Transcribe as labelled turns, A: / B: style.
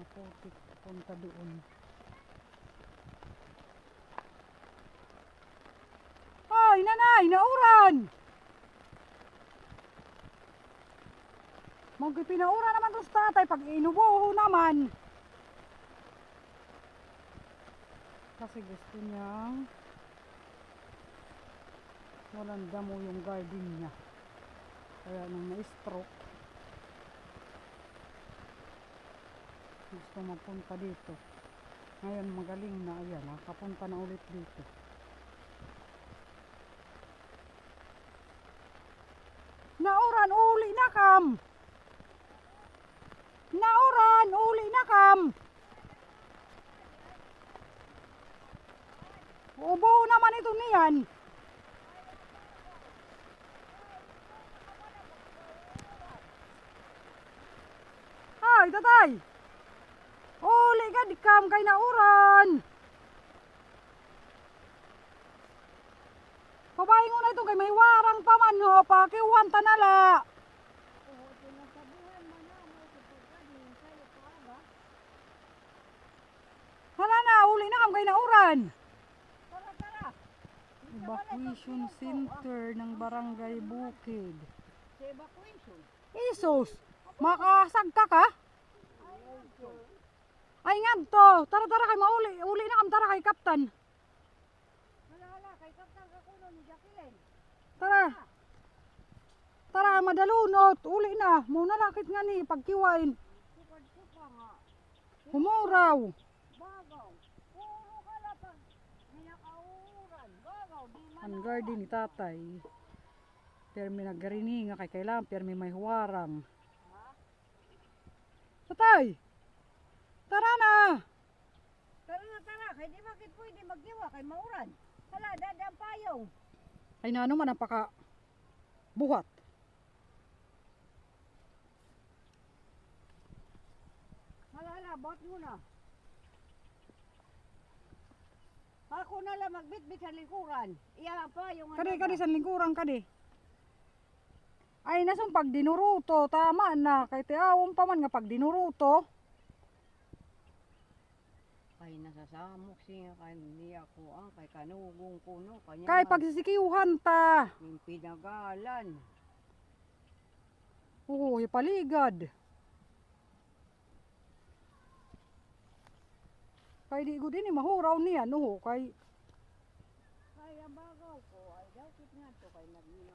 A: Maputik punta doon. Ay, nanay, nauran! Magpinaura naman doon sa tatay pag inubuho naman. Kasi gusto niyang walang damo yung garden niya. Kaya nung na-stroke, gusto mapunta dito. Ngayon magaling na, ayan, nakapunta na ulit dito. Nauran, uli na kam! Nauran, uli na kam! Ubo naman ito niyan. Ay, tatay! Uli ka di kam kay nauran! Pabayin mo na ito kay may warang paman ho, pakiwan tanala. Hala na, uli na kam kay nauran. Evacuation center ng Barangay Bukid. Isos, makasagka ka? Ay nga to, tara tara kay mauli, uli na kam tara kay Kaptan. Tara. Tara madalunot, uli na, muna lakit nga ni pagkiwain. Humuraw. Ang garden ni tatay. Pero may nagarini nga kay kailangan, pero may huwarang. Tatay! Tara na!
B: Tara na tara, kay di bakit pwede magdiwa kay mauran. Hala, dadang payong.
A: Ay naano man napaka buhat.
B: Hala, bot muna. Ako na lang magbitbit sa likuran. Iya ang payong.
A: Kadi sa lingkurang kadi. Ay nasong pag dinuruto, tama na. Kay tiawong pa man nga pag dinuruto.
B: Kay nasasamok siya kay niya ko ang kay kanugong kuno kanya.
A: Kay pagsisikiuhan ta.
B: Yung pinagalan.
A: Oo, paligad. Kay di gud ini mahuraw niya no kay
B: Kay ang bagaw ko ay daw kit nga to kay nagila.